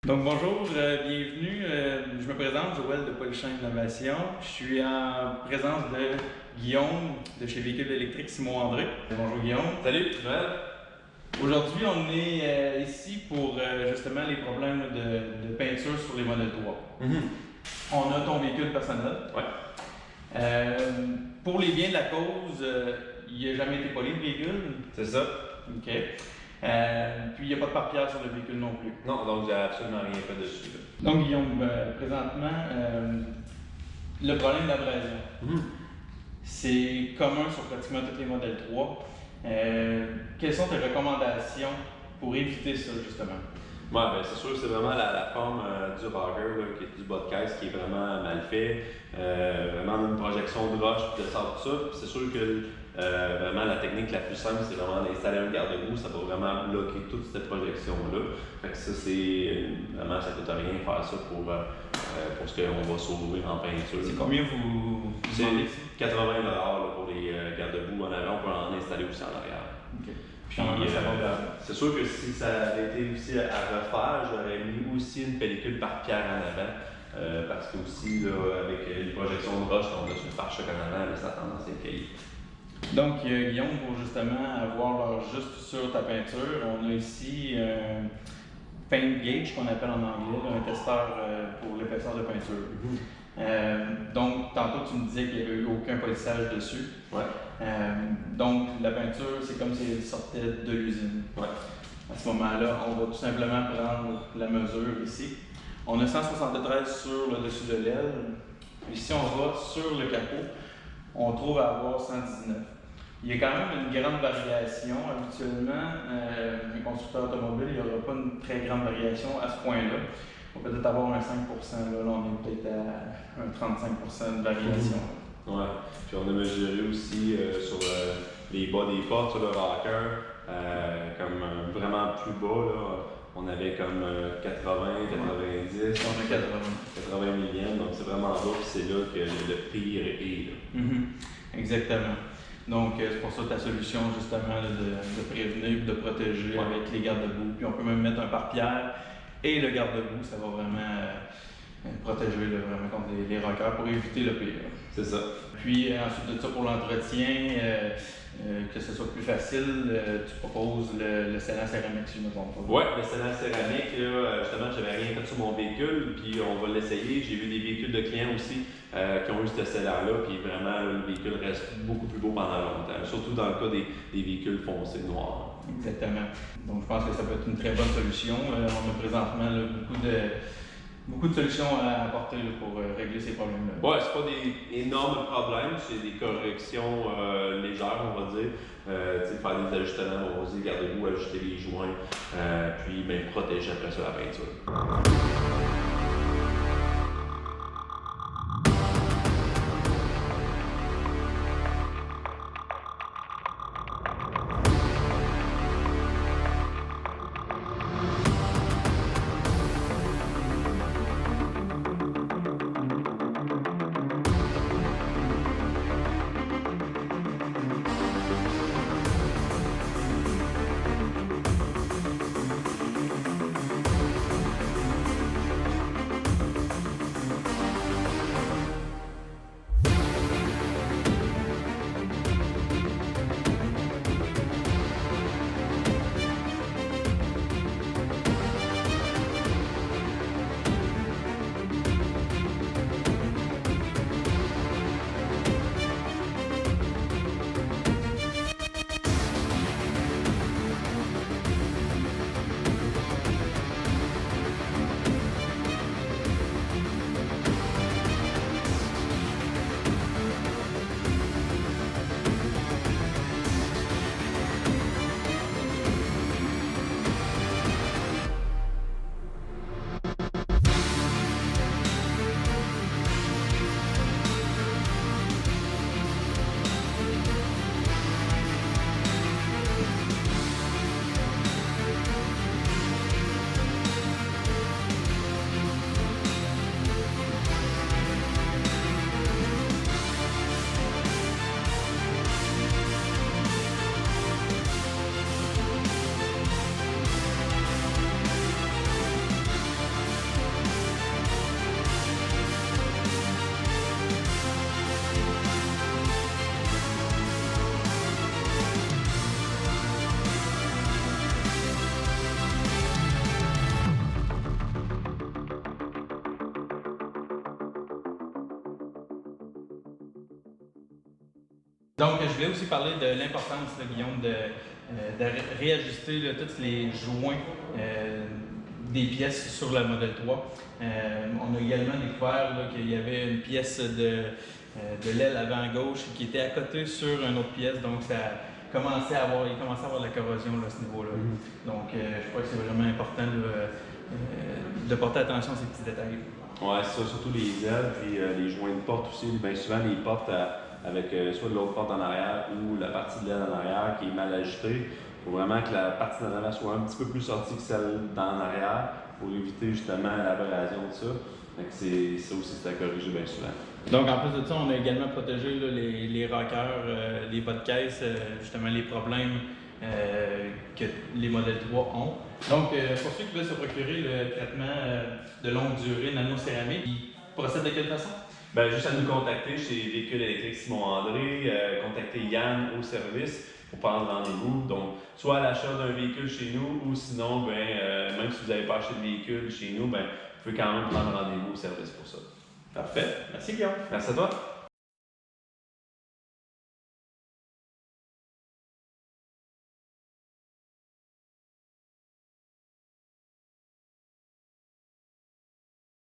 Donc bonjour, bienvenue. Je me présente, Joël de Polychain Innovation. Je suis en présence de Guillaume de chez Véhicules électriques Simon-André. Bonjour Guillaume. Salut, Joël. Aujourd'hui, on est ici pour justement les problèmes de peinture sur les modèles 3. On a ton véhicule personnel. Ouais. Pour les biens de la cause, il n'a jamais été poli le véhicule. C'est ça. OK. Puis il n'y a pas de pare-pierre sur le véhicule non plus. Non, donc j'ai absolument rien fait dessus. Donc Guillaume, présentement, le problème d'abrasion, c'est commun sur pratiquement tous les modèles 3. Quelles sont tes recommandations pour éviter ça justement? Ouais, ben c'est sûr, c'est vraiment la forme du rocker, là, qui est du bas de caisse, qui est vraiment mal fait. Vraiment une projection de roche, puis de sable, tout ça. Puis c'est sûr que vraiment la technique la plus simple, c'est vraiment d'installer un garde-boue. Ça va vraiment bloquer toute cette projection-là. Fait que ça, c'est vraiment, ça coûte rien faire ça pour ce qu'on va sauver en peinture. C'est combien vous demandez? C'est 80$ là, pour les garde-boue en avant. On peut en installer aussi en arrière. Okay. Puis, c'est sûr que si ça avait été aussi à refaire, j'aurais mis aussi une pellicule par pierre en avant. Parce que aussi, là, avec les projections de roche qu'on a sur le pare-choc en avant, là, ça a tendance à être caillé. Donc, Guillaume, pour justement avoir l'heure juste sur ta peinture, on a ici un paint gauge qu'on appelle en anglais, un testeur pour l'épaisseur de peinture. Donc, tantôt, tu me disais qu'il n'y avait eu aucun polissage dessus. Ouais. Donc, la peinture, c'est comme si elle sortait de l'usine. Ouais. À ce moment-là, on va tout simplement prendre la mesure ici. On a 173 sur le dessus de l'aile. Puis si on va sur le capot, on trouve à avoir 119. Il y a quand même une grande variation. Habituellement, un constructeur automobile, il n'y aura pas une très grande variation à ce point-là. On va peut-être avoir un 5%, là on est peut-être à un 35% de variation. Ouais. Puis on a mesuré aussi sur les bas des portes sur le rocker, comme vraiment plus bas, là, on avait comme 80, 90. On a 80 millièmes, donc c'est vraiment bas, puis c'est là que le pire est. Exactement. Donc c'est pour ça ta solution justement là, de prévenir, de protéger avec les garde-boue. Puis on peut même mettre un pare-pierre et le garde-boue, ça va vraiment protéger là, vraiment contre les rockers pour éviter le pire. C'est ça. Puis ensuite de ça, pour l'entretien, que ce soit plus facile, tu proposes le scellant céramique, si je ne me trompe pas. Oui, le scellant céramique, là, justement, j'avais rien fait sur mon véhicule, puis on va l'essayer. J'ai vu des véhicules de clients aussi qui ont eu ce scellant-là, puis vraiment, là, le véhicule reste beaucoup plus beau pendant longtemps, surtout dans le cas des véhicules foncés noirs. Exactement. Donc je pense que ça peut être une très bonne solution. On a présentement là, beaucoup de solutions à apporter là, pour régler ces problèmes-là. Ouais, c'est pas des énormes problèmes, c'est des corrections légères, on va dire. Faire des ajustements, on va dire, gardez-vous, ajuster les joints, puis protéger après ça la peinture. Donc, je voulais aussi parler de l'importance, là, Guillaume, de réajuster là, tous les joints des pièces sur le Model 3. On a également découvert qu'il y avait une pièce de l'aile avant gauche qui était à côté sur une autre pièce, donc ça commençait à avoir, il commençait à avoir de la corrosion là, à ce niveau-là. Donc, je crois que c'est vraiment important de porter attention à ces petits détails. Ouais, c'est ça, surtout les ailes, puis les joints de porte aussi. Bien souvent, les portes avec soit l'autre porte en arrière ou la partie de l'aile en arrière qui est mal ajustée. Il faut vraiment que la partie d'en avant soit un petit peu plus sortie que celle d'en arrière pour éviter justement l'aberration de ça. Donc, ça aussi, c'est à corriger bien souvent. Donc, en plus de ça, on a également protégé là, les rockers, les bas de caisse, justement les problèmes que les modèles 3 ont. Donc, pour ceux qui veulent se procurer le traitement de longue durée nano-céramique, ils procèdent de quelle façon? Ben, juste à nous contacter chez Véhicules électriques Simon-André, contacter Yann au service pour prendre rendez-vous. Donc, soit à l'achat d'un véhicule chez nous ou sinon, même si vous n'avez pas acheté de véhicule chez nous, vous pouvez quand même prendre rendez-vous au service pour ça. Parfait. Merci Guillaume. Merci à toi.